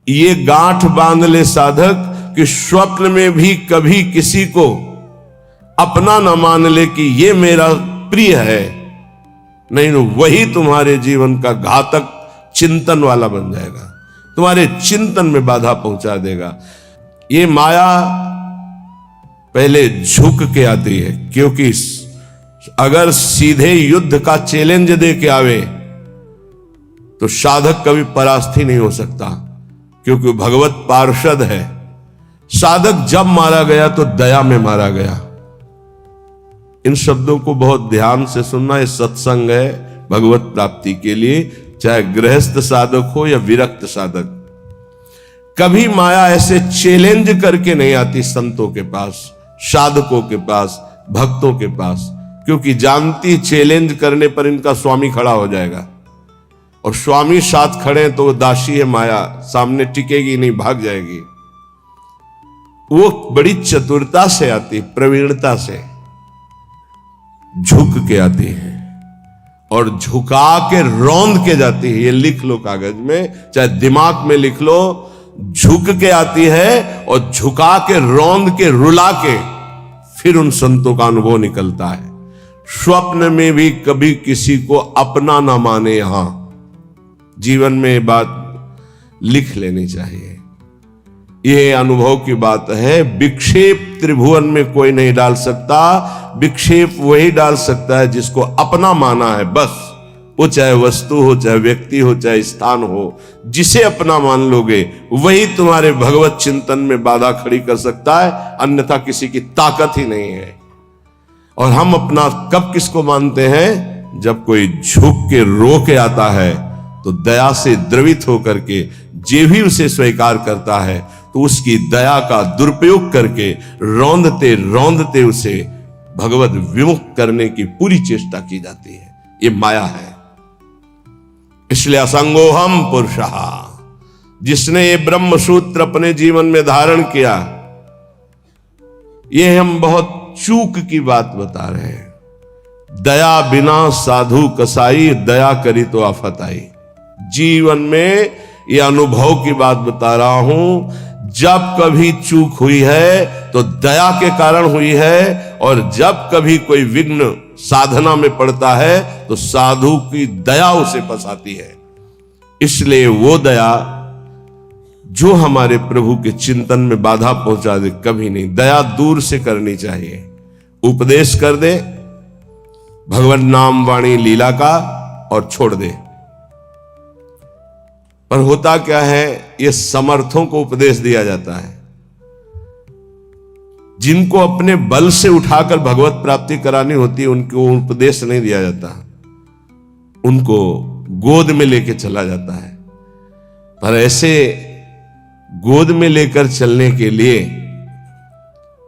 ये गांठ बांध ले साधक कि स्वप्न में भी कभी किसी को अपना न मान ले कि ये मेरा प्रिय है, नहीं तो वही तुम्हारे जीवन का घातक चिंतन वाला बन जाएगा, तुम्हारे चिंतन में बाधा पहुंचा देगा। ये माया पहले झुक के आती है, क्योंकि अगर सीधे युद्ध का चैलेंज दे के आवे तो साधक कभी परास्त ही नहीं हो सकता, क्योंकि भगवत पार्षद है। साधक जब मारा गया तो दया में मारा गया। इन शब्दों को बहुत ध्यान से सुनना। ये सत्संग है भगवत प्राप्ति के लिए, चाहे गृहस्थ साधक हो या विरक्त साधक। कभी माया ऐसे चैलेंज करके नहीं आती संतों के पास, साधकों के पास, भक्तों के पास, क्योंकि जानती चैलेंज करने पर इनका स्वामी खड़ा हो जाएगा, और स्वामी साथ खड़े तो दासी है माया, सामने टिकेगी नहीं, भाग जाएगी। वो बड़ी चतुरता से आती, प्रवीणता से झुक के आती है और झुका के रौंद के जाती है। ये लिख लो कागज में, चाहे दिमाग में लिख लो। झुक के आती है और झुका के रौंद के रुला के फिर उन संतों का अनुभव निकलता है। स्वप्न में भी कभी किसी को अपना ना माने। यहां जीवन में बात लिख लेनी चाहिए। यह अनुभव की बात है। विक्षेप त्रिभुवन में कोई नहीं डाल सकता। विक्षेप वही डाल सकता है जिसको अपना माना है, बस। वो चाहे वस्तु हो, चाहे व्यक्ति हो, चाहे स्थान हो, जिसे अपना मान लोगे वही तुम्हारे भगवत चिंतन में बाधा खड़ी कर सकता है, अन्यथा किसी की ताकत ही नहीं है। और हम अपना कब किसको मानते हैं? जब कोई झुक के रो के आता है तो दया से द्रवित होकर के जे भी उसे स्वीकार करता है तो उसकी दया का दुरुपयोग करके रौंदते रौंदते उसे भगवत विमुख करने की पूरी चेष्टा की जाती है। ये माया है। इसलिए असंगोहम पुरुषः, जिसने ये ब्रह्म सूत्र अपने जीवन में धारण किया, ये हम बहुत चूक की बात बता रहे हैं। दया बिना साधु कसाई, दया करी तो आफत आई। जीवन में ये अनुभव की बात बता रहा हूं। जब कभी चूक हुई है तो दया के कारण हुई है, और जब कभी कोई विघ्न साधना में पड़ता है तो साधु की दया उसे फंसाती है। इसलिए वो दया जो हमारे प्रभु के चिंतन में बाधा पहुंचा दे, कभी नहीं। दया दूर से करनी चाहिए। उपदेश कर दे भगवान नाम वाणी लीला का और छोड़ दे। पर होता क्या है, ये समर्थों को उपदेश दिया जाता है। जिनको अपने बल से उठाकर भगवत प्राप्ति करानी होती है उनको उपदेश नहीं दिया जाता, उनको गोद में लेके चला जाता है। पर ऐसे गोद में लेकर चलने के लिए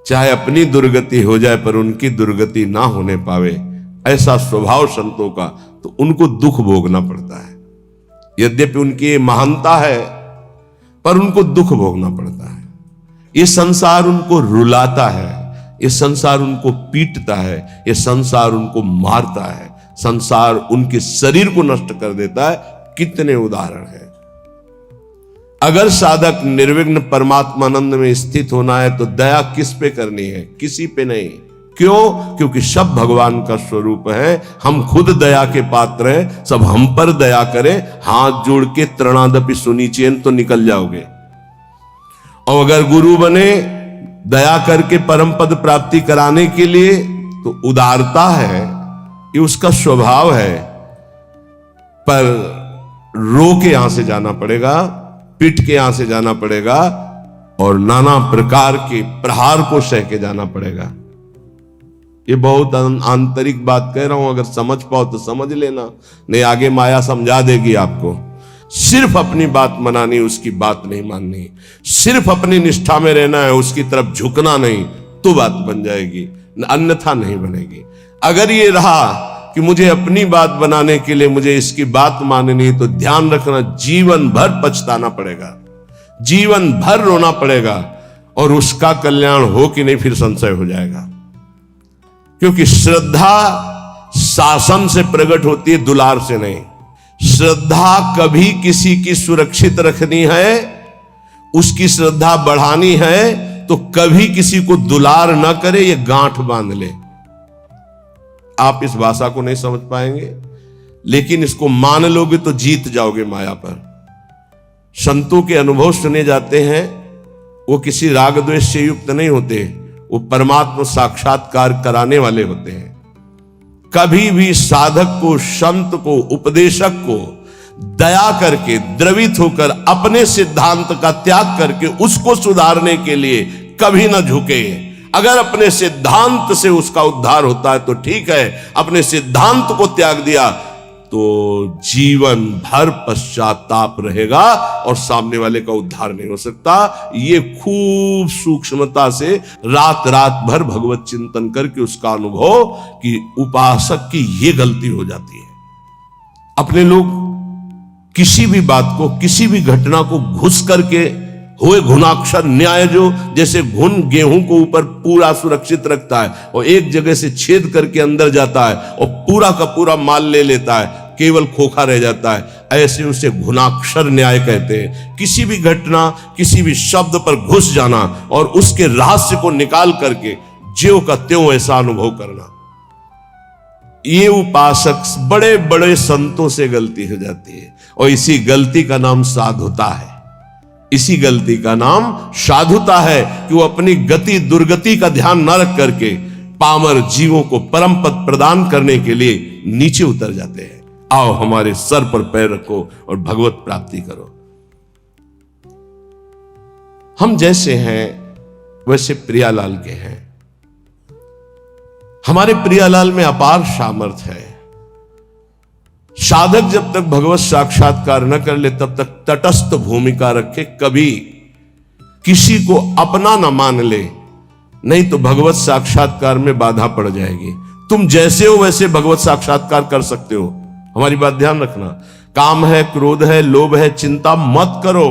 चाहे अपनी दुर्गति हो जाए पर उनकी दुर्गति ना होने पावे, ऐसा स्वभाव संतों का, तो उनको दुख भोगना पड़ता है। यद्यपि उनकी महानता है पर उनको दुख भोगना पड़ता है। ये संसार उनको रुलाता है, ये संसार उनको पीटता है, ये संसार उनको मारता है, संसार उनके शरीर को नष्ट कर देता है। कितने उदाहरण हैं। अगर साधक निर्विघ्न परमात्मानंद में स्थित होना है तो दया किस पे करनी है? किसी पे नहीं। क्यों? क्योंकि सब भगवान का स्वरूप है। हम खुद दया के पात्र हैं। सब हम पर दया करें, हाथ जोड़ के त्रणादपि सुनिचेन तो निकल जाओगे। और अगर गुरु बने दया करके परम पद प्राप्ति कराने के लिए, तो उदारता है, ये उसका स्वभाव है। पर रो के यहां से जाना पड़ेगा, पिट के यहां से जाना पड़ेगा, और नाना प्रकार के प्रहार को सह के जाना पड़ेगा। ये बहुत आंतरिक बात कह रहा हूं, अगर समझ पाओ तो समझ लेना, नहीं आगे माया समझा देगी आपको। सिर्फ अपनी बात मनानी, उसकी बात नहीं माननी। सिर्फ अपनी निष्ठा में रहना है, उसकी तरफ झुकना नहीं, तो बात बन जाएगी, अन्यथा नहीं बनेगी। अगर ये रहा कि मुझे अपनी बात बनाने के लिए मुझे इसकी बात माननी, तो ध्यान रखना जीवन भर पछताना पड़ेगा, जीवन भर रोना पड़ेगा, और उसका कल्याण हो कि नहीं फिर संशय हो जाएगा। क्योंकि श्रद्धा शासन से प्रकट होती है, दुलार से नहीं। श्रद्धा कभी किसी की सुरक्षित रखनी है उसकी श्रद्धा बढ़ानी है तो कभी किसी को दुलार ना करे, ये गांठ बांध ले। आप इस भाषा को नहीं समझ पाएंगे, लेकिन इसको मान लोगे तो जीत जाओगे माया पर। संतों के अनुभव सुने जाते हैं, वो किसी राग द्वेष से युक्त नहीं होते, वो परमात्मा साक्षात्कार कराने वाले होते हैं। कभी भी साधक को, संत को, उपदेशक को दया करके, द्रवित होकर अपने सिद्धांत का त्याग करके उसको सुधारने के लिए कभी ना झुके। अगर अपने सिद्धांत से उसका उद्धार होता है तो ठीक है, अपने सिद्धांत को त्याग दिया तो जीवन भर पश्चाताप रहेगा और सामने वाले का उद्धार नहीं हो सकता। ये खूब सूक्ष्मता से रात रात भर भगवत चिंतन करके उसका अनुभव कि उपासक की ये गलती हो जाती है। अपने लोग किसी भी बात को, किसी भी घटना को घुस करके हुए घुनाक्षर न्याय, जो जैसे घुन गेहूं को ऊपर पूरा सुरक्षित रखता है और एक जगह से छेद करके अंदर जाता है और पूरा का पूरा माल ले लेता है, केवल खोखा रह जाता है, ऐसे उसे घुनाक्षर न्याय कहते हैं। किसी भी घटना, किसी भी शब्द पर घुस जाना और उसके रहस्य को निकाल करके ज्यों का त्यों ऐसा अनुभव करना, ये उपासक बड़े बड़े संतों से गलती हो जाती है। और इसी गलती का नाम साधुता है। इसी गलती का नाम साधुता है कि वो अपनी गति दुर्गति का ध्यान न रख करके पामर जीवों को परम पद प्रदान करने के लिए नीचे उतर जाते हैं। आओ हमारे सर पर पैर रखो और भगवत प्राप्ति करो। हम जैसे हैं वैसे प्रियालाल के हैं। हमारे प्रियालाल में अपार सामर्थ्य है। साधक जब तक भगवत साक्षात्कार न कर ले तब तक तटस्थ भूमिका रखे, कभी किसी को अपना न मान ले, नहीं तो भगवत साक्षात्कार में बाधा पड़ जाएगी। तुम जैसे हो वैसे भगवत साक्षात्कार कर सकते हो। हमारी बात ध्यान रखना। काम है, क्रोध है, लोभ है, चिंता मत करो।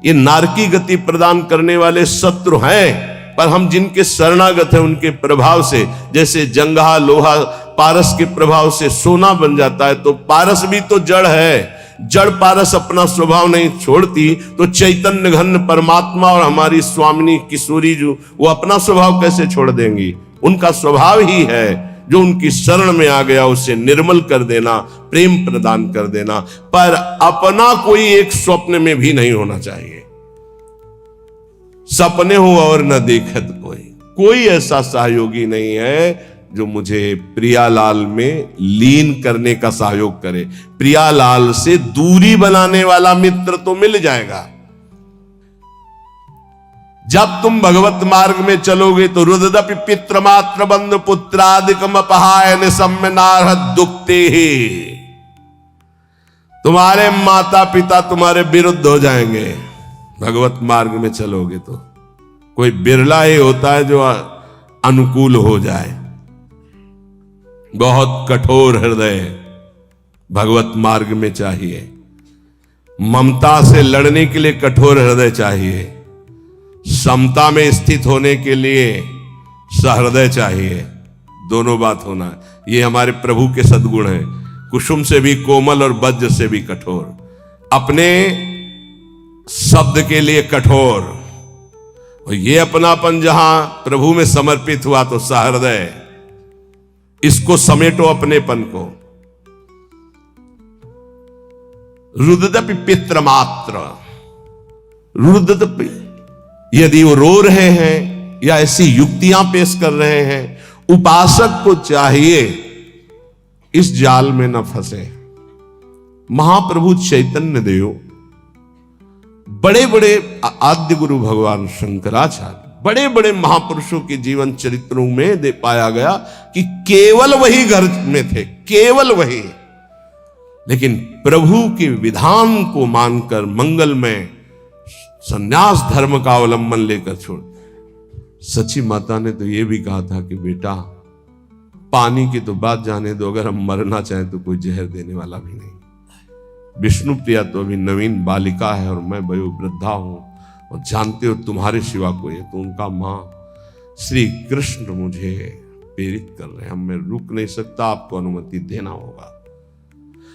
ये नारकी गति प्रदान करने वाले शत्रु हैं, पर हम जिनके शरणागत हैं उनके प्रभाव से, जैसे जंगहा लोहा पारस के प्रभाव से सोना बन जाता है, तो पारस भी तो जड़ है। जड़ पारस अपना स्वभाव नहीं छोड़ती, तो चैतन्य घन परमात्मा और हमारी स्वामिनी किशोरी जो, वो अपना स्वभाव कैसे छोड़ देंगी? उनका स्वभाव ही है, जो उनकी शरण में आ गया उसे निर्मल कर देना, प्रेम प्रदान कर देना। पर अपना कोई एक स्वप्न में भी नहीं होना चाहिए। सपने हो और न देखत कोई ऐसा सहयोगी नहीं है जो मुझे प्रियालाल में लीन करने का सहयोग करे। प्रियालाल से दूरी बनाने वाला मित्र तो मिल जाएगा। जब तुम भगवत मार्ग में चलोगे तो रुददपि पित्र मात्र बंधु पुत्रादिकम अपहायन सम्यनार्ह दुखते ही, तुम्हारे माता पिता तुम्हारे विरुद्ध हो जाएंगे। भगवत मार्ग में चलोगे तो कोई बिरला ही होता है जो अनुकूल हो जाए। बहुत कठोर हृदय भगवत मार्ग में चाहिए। ममता से लड़ने के लिए कठोर हृदय चाहिए। समता में स्थित होने के लिए सहृदय चाहिए। दोनों बात होना है। ये हमारे प्रभु के सद्गुण हैं। कुसुम से भी कोमल और वज्र से भी कठोर। अपने शब्द के लिए कठोर, और ये अपनापन जहां प्रभु में समर्पित हुआ तो सहृदय। इसको समेटो अपनेपन को। रुददपि पित्र मात्र, रुददपि, यदि वो रो रहे हैं या ऐसी युक्तियां पेश कर रहे हैं, उपासक को चाहिए इस जाल में न फंसे। महाप्रभु चैतन्य देव, बड़े बड़े आद्य गुरु भगवान शंकराचार्य, बड़े बड़े महापुरुषों के जीवन चरित्रों में दे पाया गया कि केवल वही घर में थे, केवल वही। लेकिन प्रभु के विधान को मानकर मंगलमय संन्यास धर्म का अवलंबन लेकर छोड़। सची माता ने तो यह भी कहा था कि बेटा, पानी की तो बात जाने दो, अगर हम मरना चाहें तो कोई जहर देने वाला भी नहीं। विष्णु प्रिया तो अभी नवीन बालिका है और मैं वयोवृद्धा हूं, और जानते हो तुम्हारे सिवा कोई है। तो उनका मां श्री कृष्ण मुझे प्रेरित कर रहे हैं, मैं रुक नहीं सकता, आपको अनुमति देना होगा।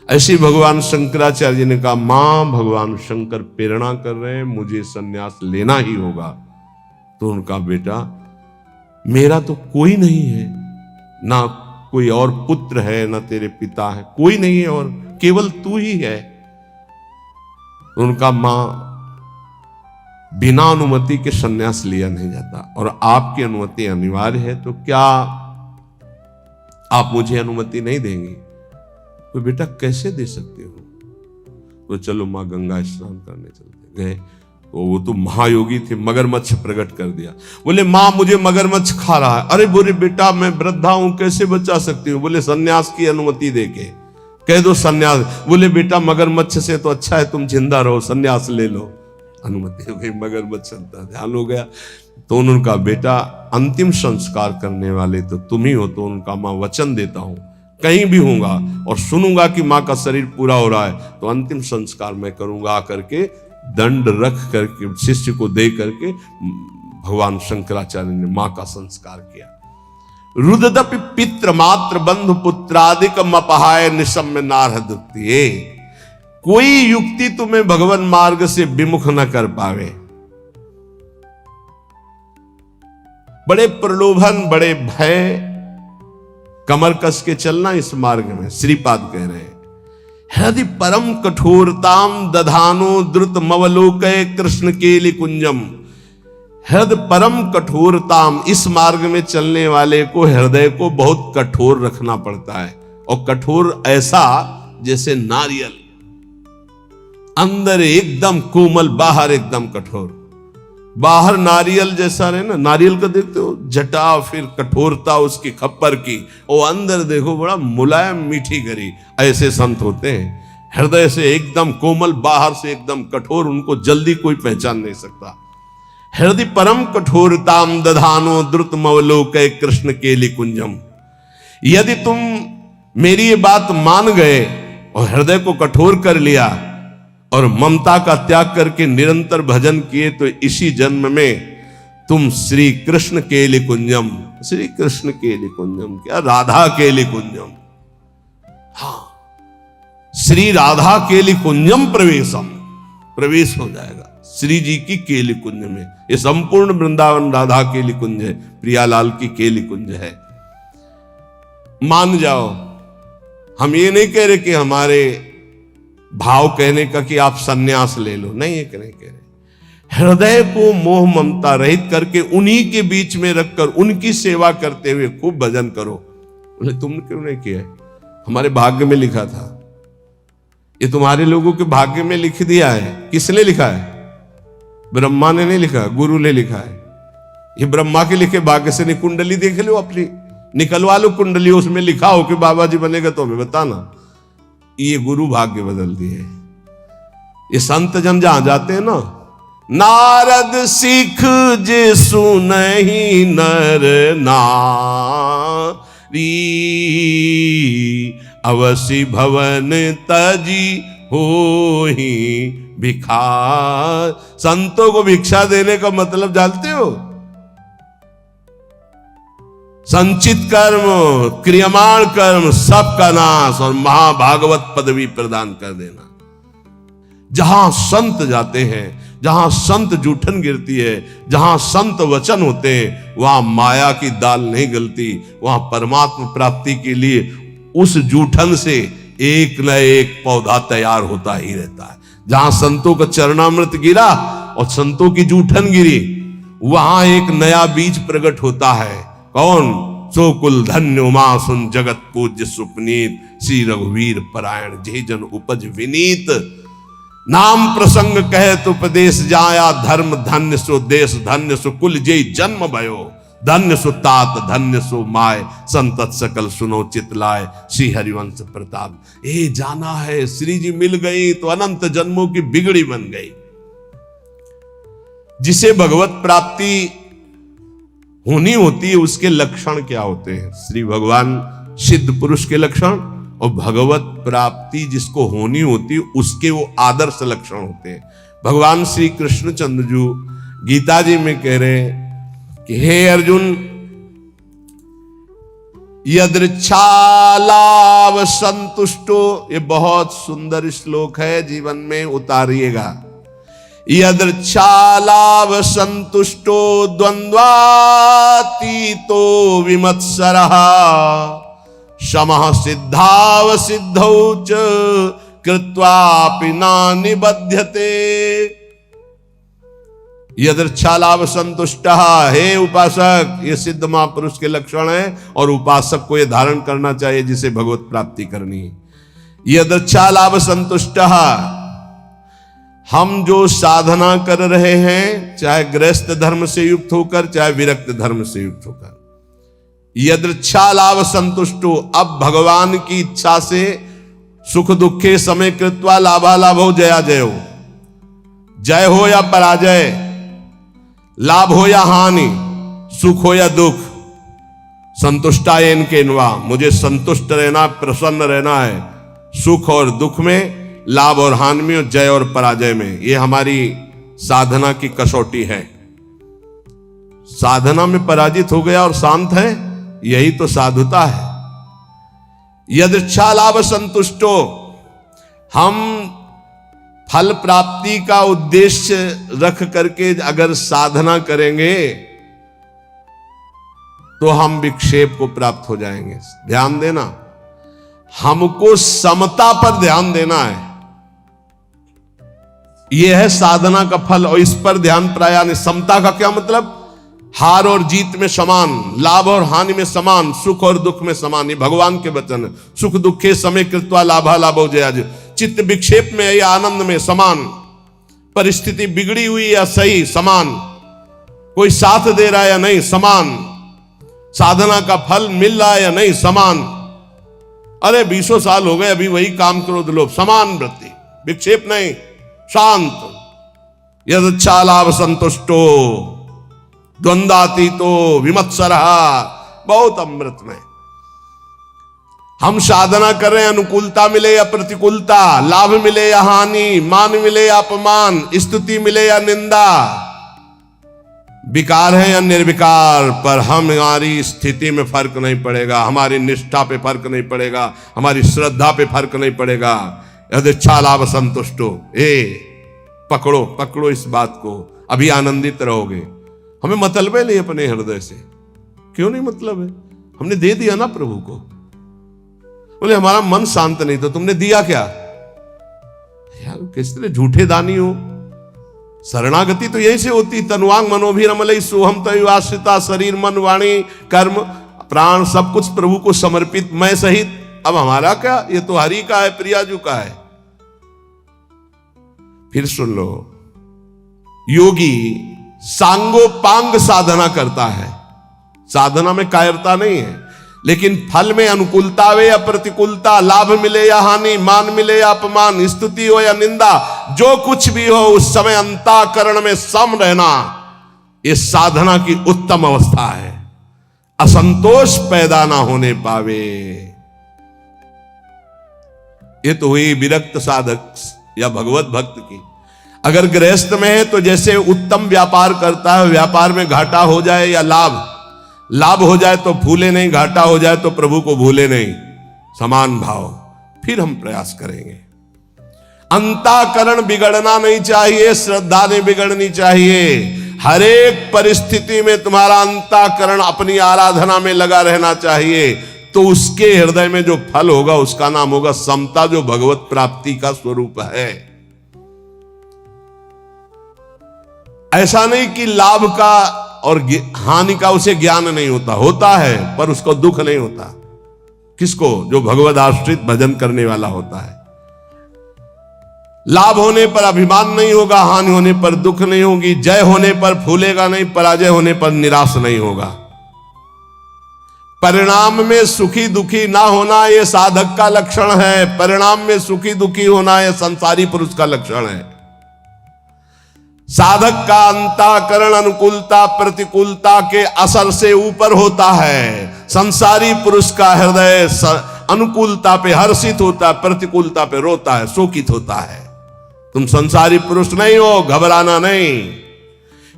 ऐसे भगवान शंकराचार्य ने कहा, मां भगवान शंकर प्रेरणा कर रहे हैं, मुझे सन्यास लेना ही होगा। तो उनका बेटा, मेरा तो कोई नहीं है, ना कोई और पुत्र है, ना तेरे पिता है, कोई नहीं है और केवल तू ही है। तो उनका, मां बिना अनुमति के सन्यास लिया नहीं जाता और आपकी अनुमति अनिवार्य है, तो क्या आप मुझे अनुमति नहीं देंगी? तो बेटा कैसे दे सकते हो? तो चलो मां गंगा स्नान करने चलते गए। तो वो तो महायोगी थे, मगरमच्छ प्रकट कर दिया। बोले, मां मुझे मगरमच्छ खा रहा है। अरे बोले, बेटा मैं वृद्धा हूं, कैसे बचा सकती हूँ? बोले, सन्यास की अनुमति देके कह दो सन्यास। बोले, बेटा मगरमच्छ से तो अच्छा है तुम जिंदा रहो, सन्यास ले लो। अनुमति हो गई, मगरमच्छ ध्यान हो गया। तो उनका बेटा, अंतिम संस्कार करने वाले तो तुम ही हो। तो उनका, मां वचन देता हूं कहीं भी होऊंगा और सुनूंगा कि मां का शरीर पूरा हो रहा है तो अंतिम संस्कार मैं करूंगा। आकर के दंड रख करके शिष्य को दे करके भगवान शंकराचार्य ने मां का संस्कार किया। रुददपि पित्र मात्र बंधु पुत्रादिकम अपहाय निशम्य नारहदुक्तिये। कोई युक्ति तुम्हें भगवान मार्ग से विमुख न कर पावे। बड़े प्रलोभन, बड़े भय, कमर कस के चलना इस मार्ग में। श्रीपाद कह रहे हैं, हृदय परम कठोरताम दधानो द्रुत मवलोकय कृष्ण केलि कुंजम। हृदय परम कठोरताम, इस मार्ग में चलने वाले को हृदय को बहुत कठोर रखना पड़ता है। और कठोर ऐसा जैसे नारियल, अंदर एकदम कोमल, बाहर एकदम कठोर। बाहर नारियल जैसा रहे ना, नारियल को देखते हो जटा, फिर कठोरता उसकी खप्पर की, और अंदर देखो बड़ा मुलायम मीठी गरी। ऐसे संत होते हैं, हृदय से एकदम कोमल, बाहर से एकदम कठोर, उनको जल्दी कोई पहचान नहीं सकता। हृदय परम कठोरताम दधानो द्रुत मवलोकय कृष्ण केलि कुंजम। यदि तुम मेरी ये बात मान गए और हृदय को कठोर कर लिया और ममता का त्याग करके निरंतर भजन किए, तो इसी जन्म में तुम श्री कृष्ण केलि कुंजम, श्री कृष्ण केलि कुंजम क्या, राधा केलि कुंजम, हाँ श्री राधा केलि कुंजम प्रवेशम, प्रवेश हो जाएगा श्री जी की केलि कुंज में। ये संपूर्ण वृंदावन राधा केलि कुंज है, प्रियालाल की केलि कुंज है। मान जाओ, हम ये नहीं कह रहे कि हमारे भाव कहने का कि आप सन्यास ले लो, नहीं ये नहीं कह रहे। हृदय को मोह ममता रहित करके उन्हीं के बीच में रखकर उनकी सेवा करते हुए खूब भजन करो। बोले, तुमने क्यों नहीं किया? हमारे भाग्य में लिखा था। ये तुम्हारे लोगों के भाग्य में लिख दिया है। किसने लिखा है? ब्रह्मा ने नहीं लिखा, गुरु ने लिखा है। ये ब्रह्मा के लिखे भाग्य से नहीं, कुंडली देख लो अपनी, निकलवा लो कुंडली, उसमें लिखा हो कि बाबा जी बनेगा तो हमें बताना। ये गुरु भाग्य बदल दिए। ये संत जन जहां जाते हैं ना, नारद सिख जे सुनहि नर नारी, अवसि भवन तजी होहि भिखार। संतों को भिक्षा देने का मतलब जानते हो? संचित कर्म, क्रियमाण कर्म सबका नाश और महाभागवत पदवी प्रदान कर देना। जहां संत जाते हैं, जहां संत जूठन गिरती है, जहां संत वचन होते हैं, वहां माया की दाल नहीं गलती। वहां परमात्मा प्राप्ति के लिए उस जूठन से एक न एक पौधा तैयार होता ही रहता है। जहां संतों का चरणामृत गिरा और संतों की जूठन गिरी, वहां एक नया बीज प्रकट होता है। कौन? सो कुल धन्य उमा सुन जगत पूज्य सुपनीत, श्री रघुवीर परायण जे जन उपज विनीत। नाम प्रसंग कहत उपदेश जाया, धर्म धन्य सो देश धन्य सो कुल जे जन्म भयो। धन्य सो तात धन्य सो माय, संतत सकल सुनो चितलाय, श्री हरिवंश प्रताप। ए जाना है, श्री जी मिल गई तो अनंत जन्मों की बिगड़ी बन गई। जिसे भगवत प्राप्ति होनी होती है, उसके लक्षण क्या होते हैं? श्री भगवान सिद्ध पुरुष के लक्षण, और भगवत प्राप्ति जिसको होनी होती है उसके वो आदर्श लक्षण होते हैं। भगवान श्री कृष्णचंद्र जी गीता जी में कह रहे हैं कि हे अर्जुन, यदृच्छालाभ संतुष्टो, ये बहुत सुंदर श्लोक है, जीवन में उतारिएगा। यदृच्छालाभ संतुष्टो द्वंद्वातीतो विमत्सरः, समः सिद्धाव सिद्धौ च कृत्वापि न निबध्यते। यदृच्छालाभ संतुष्टः, हे उपासक, ये सिद्ध महापुरुष के लक्षण है और उपासक को ये धारण करना चाहिए जिसे भगवत प्राप्ति करनी है। यदृच्छालाभ संतुष्टः, हम जो साधना कर रहे हैं, चाहे गृहस्थ धर्म से युक्त होकर चाहे विरक्त धर्म से युक्त होकर, यदृच्छालाभ संतुष्टो, अब भगवान की इच्छा से सुख दुखे समय कृत्वा लाभालाभो जया जयो, जय हो या पराजय, लाभ हो या हानि, सुख हो या दुख, संतुष्टायन के नवा, मुझे संतुष्ट रहना, प्रसन्न रहना है, सुख और दुख में, लाभ और हानि में, जय और पराजय में। ये हमारी साधना की कसौटी है। साधना में पराजित हो गया और शांत है, यही तो साधुता है। यदृच्छालाभ संतुष्टो, हम फल प्राप्ति का उद्देश्य रख करके अगर साधना करेंगे तो हम विक्षेप को प्राप्त हो जाएंगे। ध्यान देना, हमको समता पर ध्यान देना है, यह है साधना का फल, और इस पर ध्यान प्राय नहीं। समता का क्या मतलब? हार और जीत में समान, लाभ और हानि में समान, सुख और दुख में समान। ये भगवान के वचन है। सुख दुखे समय कृत्वा लाभा लाभो जया जय, चित्त विक्षेप में या आनंद में समान, परिस्थिति बिगड़ी हुई या सही समान, कोई साथ दे रहा है या नहीं समान, साधना का फल मिल रहा है या नहीं समान। अरे 20 साल हो गए अभी वही काम करो, लोभ, समान वृत्ति, विक्षेप नहीं, शांत। यदृच्छालाभ संतुष्टो द्वंद्वातीतो विमत्सरः, बहुत अमृतमय। हम साधना कर रहे हैं, अनुकूलता मिले या प्रतिकूलता, लाभ मिले या हानि, मान मिले या अपमान, स्तुति मिले या निंदा, विकार है या निर्विकार, पर हमारी स्थिति में फर्क नहीं पड़ेगा, हमारी निष्ठा पे फर्क नहीं पड़ेगा, हमारी श्रद्धा पे फर्क नहीं पड़ेगा। यदृच्छालाभ संतुष्टो, पकड़ो पकड़ो इस बात को, अभी आनंदित रहोगे। हमें मतलब है नहीं अपने हृदय से, क्यों नहीं मतलब है? हमने दे दिया ना प्रभु को। बोले हमारा मन शांत नहीं, तो तुमने दिया क्या? यार किस तरह झूठे दानी हो। शरणागति तो यही से होती, तनुवांग मनोभिरमलई सोहम तय आश्रिता, शरीर मन वाणी कर्म प्राण सब कुछ प्रभु को समर्पित, मैं सहित। अब हमारा क्या, ये तो हरि का है, प्रियाजू का है। फिर सुन लो, योगी सांगोपांग साधना करता है, साधना में कायरता नहीं है, लेकिन फल में अनुकूलता हो या प्रतिकूलता, लाभ मिले या हानि, मान मिले या अपमान, स्तुति हो या निंदा, जो कुछ भी हो उस समय अंतःकरण में सम रहना, ये साधना की उत्तम अवस्था है। असंतोष पैदा ना होने पावे। ये तो हुई विरक्त साधक या भगवत भक्त की। अगर गृहस्थ में है तो जैसे उत्तम व्यापार करता है, व्यापार में घाटा हो जाए या लाभ हो जाए तो भूले नहीं, घाटा हो जाए तो प्रभु को भूले नहीं, समान भाव। फिर हम प्रयास करेंगे। अंतःकरण बिगड़ना नहीं चाहिए, श्रद्धा नहीं बिगड़नी चाहिए। हर एक परिस्थिति में तुम्हारा अंतःकरण अपनी आराधना में लगा रहना चाहिए, तो उसके हृदय में जो फल होगा उसका नाम होगा समता, जो भगवत प्राप्ति का स्वरूप है। ऐसा नहीं कि लाभ का और हानि का उसे ज्ञान नहीं होता, होता है, पर उसको दुख नहीं होता। किसको? जो भगवद आश्रित भजन करने वाला होता है। लाभ होने पर अभिमान नहीं होगा, हानि होने पर दुख नहीं होगी, जय होने पर फूलेगा नहीं, पराजय होने पर निराश नहीं होगा। परिणाम में सुखी दुखी ना होना यह साधक का लक्षण है, परिणाम में सुखी दुखी होना यह संसारी पुरुष का लक्षण है। साधक का अंतःकरण अनुकूलता प्रतिकूलता के असर से ऊपर होता है। संसारी पुरुष का हृदय अनुकूलता पे हर्षित होता है, प्रतिकूलता पे रोता है, शोकित होता है। तुम संसारी पुरुष नहीं हो, घबराना नहीं।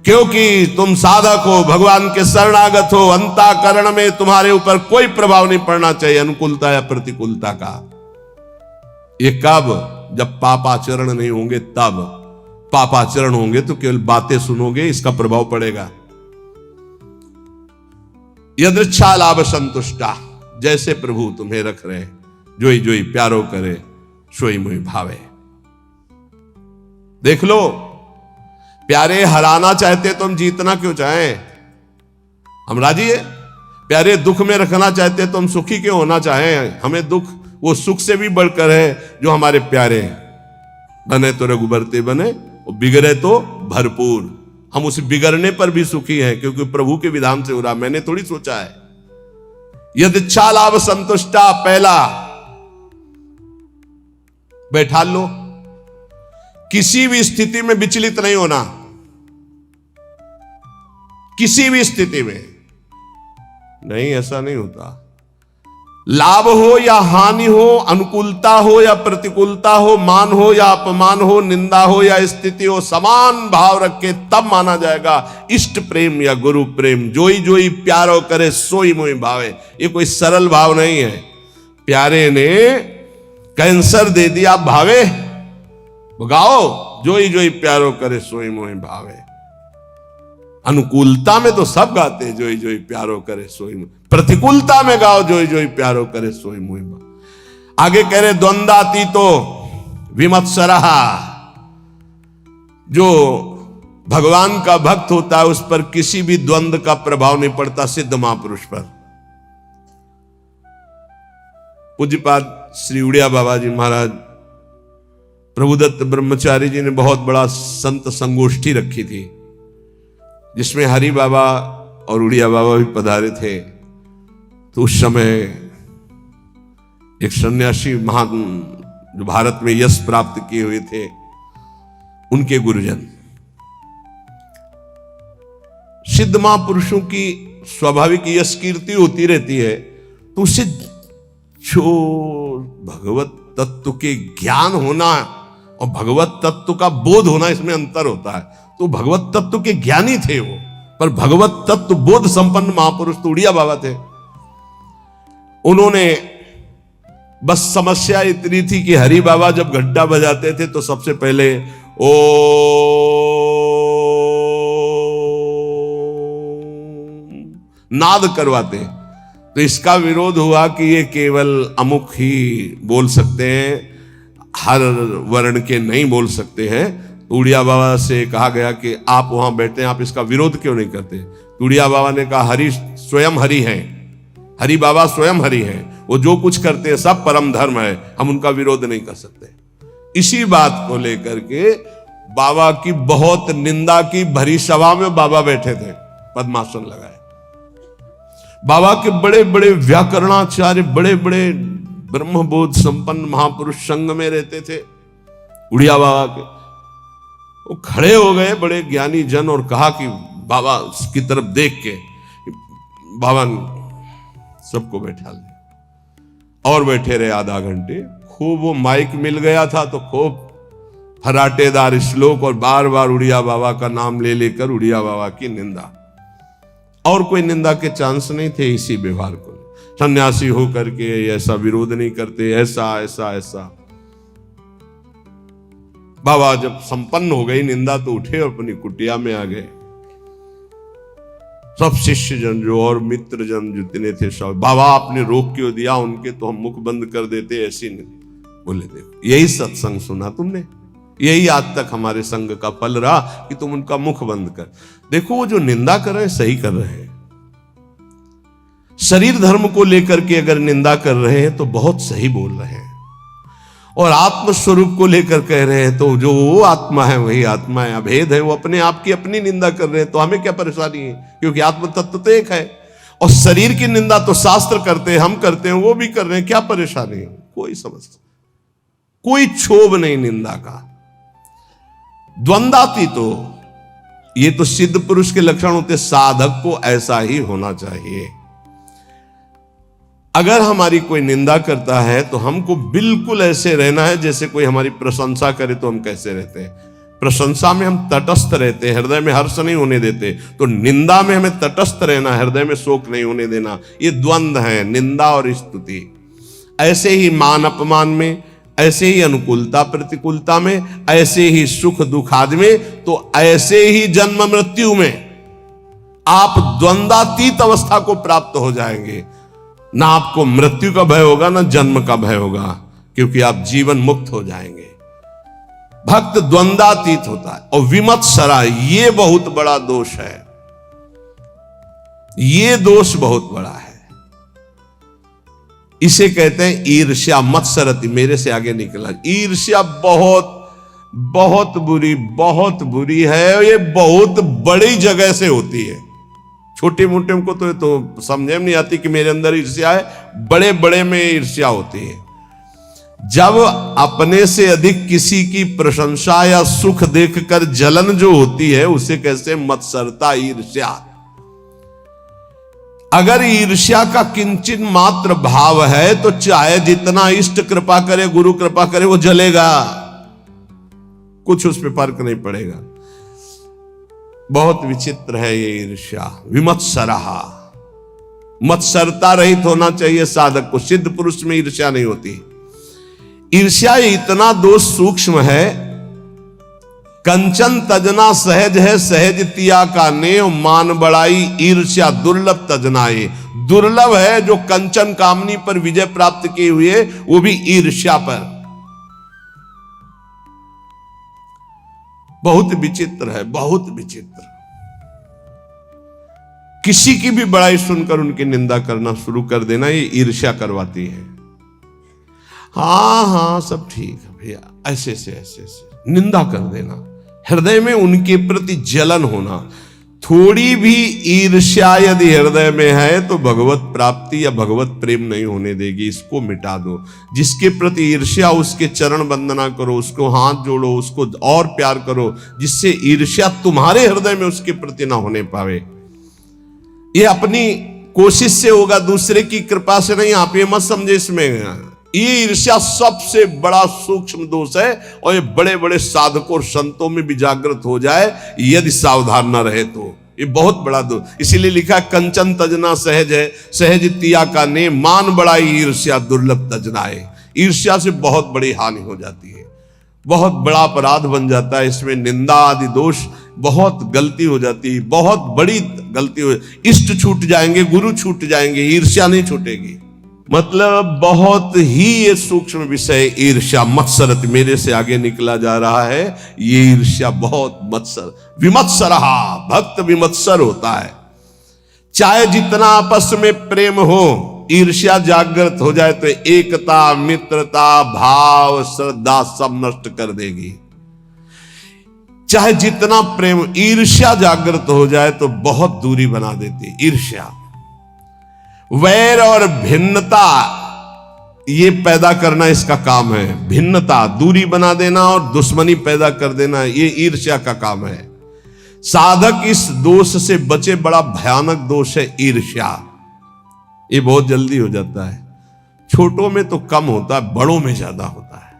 क्योंकि तुम साधक हो, भगवान के शरणागत हो, अंतःकरण में तुम्हारे ऊपर कोई प्रभाव नहीं पड़ना चाहिए अनुकूलता या प्रतिकूलता का। ये कब? जब पापाचरण नहीं होंगे तब। पापाचरण होंगे तो केवल बातें सुनोगे, इसका प्रभाव पड़ेगा। यदृच्छा लाभ संतुष्टा, जैसे प्रभु तुम्हें रख रहे, जोई जोई प्यारो करे सोई मोई भावे। देख लो, प्यारे हराना चाहते तो हम जीतना क्यों चाहें? हम राजी है। प्यारे दुख में रखना चाहते तो हम सुखी क्यों होना चाहें? हमें दुख वो सुख से भी बढ़कर है जो हमारे प्यारे हैं। बने तो रघुबरते बने और बिगड़े तो भरपूर। हम उस बिगड़ने पर भी सुखी हैं क्योंकि प्रभु के विधान से हो रहा, मैंने थोड़ी सोचा है। यदिच्छा लाभ संतुष्टा, पहला बैठा लो, किसी भी स्थिति में विचलित नहीं होना। किसी भी स्थिति में नहीं, ऐसा नहीं होता। लाभ हो या हानि हो, अनुकूलता हो या प्रतिकूलता हो, मान हो या अपमान हो, निंदा हो या स्थिति हो, समान भाव रख के तब माना जाएगा इष्ट प्रेम या गुरु प्रेम। जोई जोई प्यारो करे सोई मोई भावे। ये कोई सरल भाव नहीं है। प्यारे ने कैंसर दे दिया, भावे गाओ जोई जोई प्यारो करे सोई मोई भावे। अनुकूलता में तो सब गाते हैं जोई जोई प्यारो करे सोई मोई, प्रतिकूलता में गाओ जोई जोई प्यारो करे सोई मोई भावे। आगे कह रहे द्वंद्वाती तो विमत्सरहा, जो भगवान का भक्त होता है उस पर किसी भी द्वंद्व का प्रभाव नहीं पड़ता, सिद्ध महापुरुष पर। पूज्यपाद श्री उड़िया बाबा जी महाराज प्रभुदत्त ब्रह्मचारी जी ने बहुत बड़ा संत संगोष्ठी रखी थी, जिसमें हरि बाबा और उड़िया बाबा भी पधारे थे। तो उस समय एक सन्यासी महान जो भारत में यश प्राप्त किए हुए थे, उनके गुरुजन, सिद्ध महापुरुषों की स्वाभाविक यश कीर्ति होती रहती है, तो उससे जो भगवत तत्व के ज्ञान होना और भगवत तत्व का बोध होना, इसमें अंतर होता है। तो भगवत तत्व के ज्ञानी थे वो, पर भगवत तत्व बोध संपन्न महापुरुष तो उड़िया बाबा थे। उन्होंने बस समस्या इतनी थी कि हरि बाबा जब घंटा बजाते थे तो सबसे पहले ओ नाद करवाते। तो इसका विरोध हुआ कि ये केवल अमुक ही बोल सकते हैं, हर वर्ण के नहीं बोल सकते हैं। तो उड़िया बाबा से कहा गया कि आप वहां बैठते हैं, आप इसका विरोध क्यों नहीं करते? तो उड़िया बाबा ने कहा हरि स्वयं हरि हैं, हरि बाबा स्वयं हरि हैं, वो जो कुछ करते हैं सब परम धर्म है, हम उनका विरोध नहीं कर सकते। इसी बात को लेकर के बाबा की बहुत निंदा की भरी सभा में बाबा बैठे थे, पद्मासन लगाए। बाबा के बड़े बड़े व्याकरणाचार्य, बड़े बड़े ब्रह्मबोध संपन्न महापुरुष संग में रहते थे उड़िया बाबा के। वो खड़े हो गए बड़े ज्ञानी जन और कहा कि बाबा की तरफ देख के, बाबा सबको बैठा ले और बैठे रहे आधा घंटे। खूब वो माइक मिल गया था तो खूब फराटेदार श्लोक और बार बार उड़िया बाबा का नाम ले लेकर उड़िया बाबा की निंदा, और कोई निंदा के चांस नहीं थे। इसी व्यवहार को सन्यासी होकर के ऐसा विरोध नहीं करते, ऐसा ऐसा ऐसा। बाबा जब संपन्न हो गई निंदा तो उठे और अपनी कुटिया में आ गए। सब शिष्य जन जो और मित्र जन जितने थे सब, बाबा आपने रोक क्यों दिया उनके, तो हम मुख बंद कर देते, ऐसी नहीं। बोले देखो यही सत्संग सुना तुमने, यही आज तक हमारे संग का फल रहा कि तुम उनका मुख बंद कर। देखो वो जो निंदा कर रहे हैं सही कर रहे हैं, शरीर धर्म को लेकर के अगर निंदा कर रहे हैं तो बहुत सही बोल रहे हैं, और आत्म स्वरूप को लेकर कह रहे हैं तो जो वो आत्मा है वही आत्मा है, अभेद है, वो अपने आप की अपनी निंदा कर रहे हैं। तो हमें क्या परेशानी है, क्योंकि आत्म तत्व तो एक है। और शरीर की निंदा तो शास्त्र करते हैं, हम करते हैं, वो भी कर रहे हैं, क्या परेशानी है? कोई समझ, कोई क्षोभ नहीं निंदा का। द्वंद्वाती तो ये तो सिद्ध पुरुष के लक्षण होते, साधक को ऐसा ही होना चाहिए। अगर हमारी कोई निंदा करता है तो हमको बिल्कुल ऐसे रहना है जैसे कोई हमारी प्रशंसा करे तो हम कैसे रहते हैं। प्रशंसा में हम तटस्थ रहते हैं, हृदय में हर्ष नहीं होने देते। तो निंदा में हमें तटस्थ रहना, हृदय में शोक नहीं होने देना। ये द्वंद्व है, निंदा और स्तुति। ऐसे ही मान अपमान में, ऐसे ही अनुकूलता प्रतिकूलता में, ऐसे ही सुख दुख आदि में, तो ऐसे ही जन्म मृत्यु में आप द्वंद्वातीत अवस्था को प्राप्त हो जाएंगे। ना आपको मृत्यु का भय होगा, ना जन्म का भय होगा, क्योंकि आप जीवन मुक्त हो जाएंगे। भक्त द्वंद्वातीत होता है। और विमत्सरा, ये बहुत बड़ा दोष है, ये दोष बहुत बड़ा है। इसे कहते हैं ईर्ष्या। मत्सरति, मेरे से आगे निकला। ईर्ष्या बहुत बहुत बुरी है। ये बहुत बड़ी जगह से होती है। छोटे मोटे को तो समझे में नहीं आती कि मेरे अंदर ईर्ष्या है। बड़े बड़े में ईर्ष्या होती है। जब अपने से अधिक किसी की प्रशंसा या सुख देखकर जलन जो होती है, उसे कैसे मत्सरता, ईर्ष्या। अगर ईर्ष्या का किंचित मात्र भाव है तो चाहे जितना इष्ट कृपा करे, गुरु कृपा करे, वो जलेगा, कुछ उस पर फर्क नहीं पड़ेगा। बहुत विचित्र है ये ईर्ष्या। विमत्सरा, मत्सरता रहित होना चाहिए साधक को। सिद्ध पुरुष में ईर्ष्या नहीं होती। ईर्ष्या इतना दोष सूक्ष्म है। कंचन तजना सहज है, सहज तिया का नेव, मान बड़ाई ईर्ष्या दुर्लभ तजनाए। दुर्लभ है जो कंचन कामनी पर विजय प्राप्त किए हुए, वो भी ईर्ष्या पर। बहुत विचित्र है, बहुत विचित्र। किसी की भी बड़ाई सुनकर उनकी निंदा करना शुरू कर देना, ये ईर्ष्या करवाती है। हाँ सब ठीक है भैया, ऐसे से निंदा कर देना, हृदय में उनके प्रति जलन होना। थोड़ी भी ईर्ष्या यदि हृदय में है तो भगवत प्राप्ति या भगवत प्रेम नहीं होने देगी। इसको मिटा दो। जिसके प्रति ईर्ष्या, उसके चरण वंदना करो, उसको हाथ जोड़ो, उसको और प्यार करो, जिससे ईर्ष्या तुम्हारे हृदय में उसके प्रति ना होने पावे। ये अपनी कोशिश से होगा, दूसरे की कृपा से नहीं। आप ये मत समझे इसमें। ये ईर्ष्या सबसे बड़ा सूक्ष्म दोष है, और ये बड़े बड़े साधकों और संतों में भी जागृत हो जाए यदि सावधान न रहे तो। ये बहुत बड़ा दोष। इसीलिए लिखा कंचन तजना सहज है, सहज तिया का ने, मान बड़ाई ईर्ष्या दुर्लभ तजनाए। ईर्ष्या से बहुत बड़ी हानि हो जाती है, बहुत बड़ा अपराध बन जाता है। इसमें निंदा आदि दोष, बहुत गलती हो जाती है, बहुत बड़ी गलती हो। इष्ट छूट जाएंगे, गुरु छूट जाएंगे, ईर्ष्या नहीं छूटेगी। मतलब बहुत ही ये सूक्ष्म विषय ईर्ष्या। मत्सरत, मेरे से आगे निकला जा रहा है। ये ईर्ष्या बहुत मत्सर, विमत्सरहा, भक्त विमत्सर होता है। चाहे जितना आपस में प्रेम हो, ईर्ष्या जागृत हो जाए तो एकता, मित्रता, भाव, श्रद्धा सब नष्ट कर देगी। चाहे जितना प्रेम, ईर्ष्या जागृत हो जाए तो बहुत दूरी बना देती ईर्ष्या। वैर और भिन्नता ये पैदा करना इसका काम है। भिन्नता, दूरी बना देना और दुश्मनी पैदा कर देना, ये ईर्ष्या का काम है। साधक इस दोष से बचे। बड़ा भयानक दोष है ईर्ष्या। ये बहुत जल्दी हो जाता है। छोटों में तो कम होता है, बड़ों में ज्यादा होता है।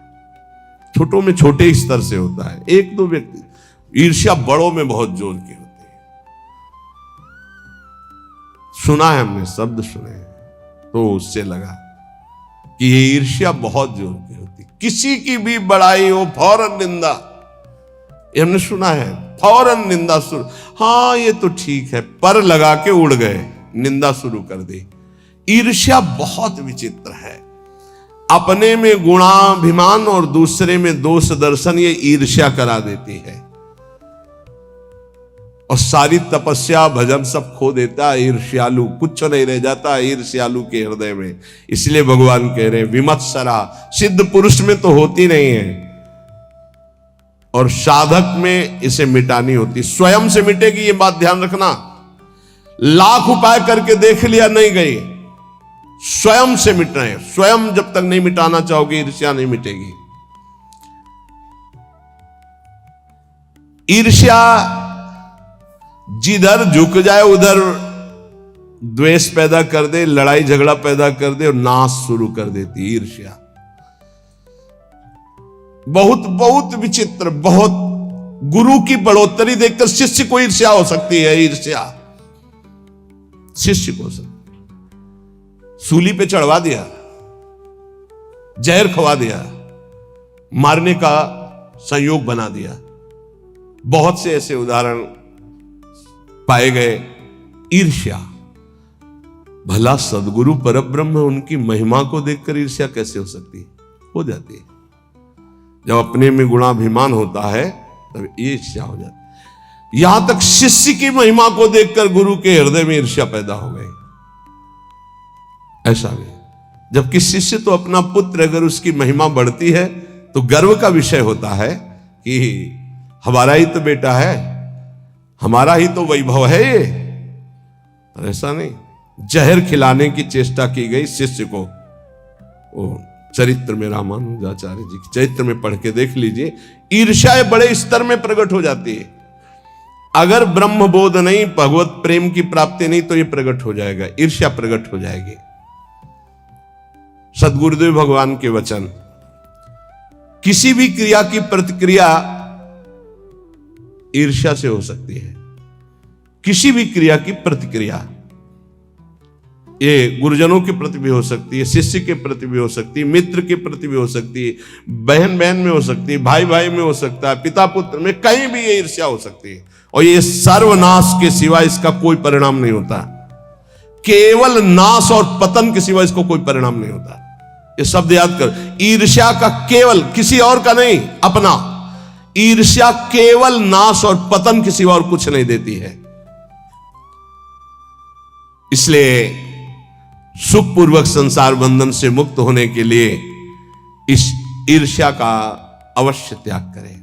छोटों में छोटे स्तर से होता है, एक दो व्यक्ति। ईर्ष्या बड़ों में बहुत जोर की होती है। सुना है हमने, शब्द सुने तो उससे लगा कि ये ईर्ष्या बहुत जोर की होती। किसी की भी बड़ाई हो, फौरन निंदा। ये हमने सुना है, फौरन निंदा शुरू। हाँ ये तो ठीक है, पर लगा के उड़ गए, निंदा शुरू कर दी। ईर्ष्या बहुत विचित्र है। अपने में गुणाभिमान और दूसरे में दोष दर्शन, ये ईर्ष्या करा देती है। और सारी तपस्या भजन सब खो देता है ईर्ष्यालु। कुछ नहीं रह जाता ईर्ष्यालु के हृदय में। इसलिए भगवान कह रहे हैं विमत्सरा। सिद्ध पुरुष में तो होती नहीं है, और साधक में इसे मिटानी होती। स्वयं से मिटेगी, ये बात ध्यान रखना। लाख उपाय करके देख लिया, नहीं गई। स्वयं से मिटना है। स्वयं जब तक नहीं मिटाना चाहोगे, ईर्ष्या नहीं मिटेगी। ईर्ष्या जिधर झुक जाए उधर द्वेष पैदा कर दे, लड़ाई झगड़ा पैदा कर दे और नाश शुरू कर देती ईर्ष्या। बहुत बहुत विचित्र, बहुत गुरु की बढ़ोतरी देखकर शिष्य को ईर्ष्या हो सकती है। ईर्ष्या शिष्य को सूली पे चढ़वा दिया, जहर खवा दिया, मारने का संयोग बना दिया। बहुत से ऐसे उदाहरण पाए गए। ईर्ष्या, भला सदगुरु परब्रह्म उनकी महिमा को देखकर ईर्ष्या कैसे हो सकती है? हो जाती है। जब अपने में गुणाभिमान होता है तब ईर्ष्या हो जाती है। यहां तक शिष्य की महिमा को देखकर गुरु के हृदय में ईर्ष्या पैदा हो गई। ऐसा भी, जबकि शिष्य तो अपना पुत्र, अगर उसकी महिमा बढ़ती है तो गर्व का विषय होता है कि हमारा ही तो बेटा है, हमारा ही तो वैभव है ये। और ऐसा नहीं, जहर खिलाने की चेष्टा की गई शिष्य को। वो चरित्र में, रामानुजाचार्य जी के चरित्र में पढ़ के देख लीजिए। ईर्ष्या बड़े स्तर में प्रकट हो जाती है। अगर ब्रह्म बोध नहीं, भगवत प्रेम की प्राप्ति नहीं, तो ये प्रकट हो जाएगा, ईर्ष्या प्रकट हो जाएगी। सदगुरुदेव भगवान के वचन, किसी भी क्रिया की प्रतिक्रिया ईर्ष्या से हो सकती है। किसी भी क्रिया की प्रतिक्रिया, ये गुरुजनों के प्रति भी हो सकती है, शिष्य के प्रति भी हो सकती है, मित्र के प्रति भी हो सकती है, बहन बहन में हो सकती है, भाई भाई में हो सकता है, पिता पुत्र में, कहीं भी ये ईर्ष्या हो सकती है। और ये सर्वनाश के सिवा इसका कोई परिणाम नहीं होता। केवल नाश और पतन के सिवा इसको कोई परिणाम नहीं होता। ये शब्द याद कर, ईर्ष्या का केवल, किसी और का नहीं, अपना। ईर्ष्या केवल नाश और पतन के सिवा और कुछ नहीं देती है। इसलिए सुखपूर्वक संसार बंधन से मुक्त होने के लिए इस ईर्ष्या का अवश्य त्याग करें।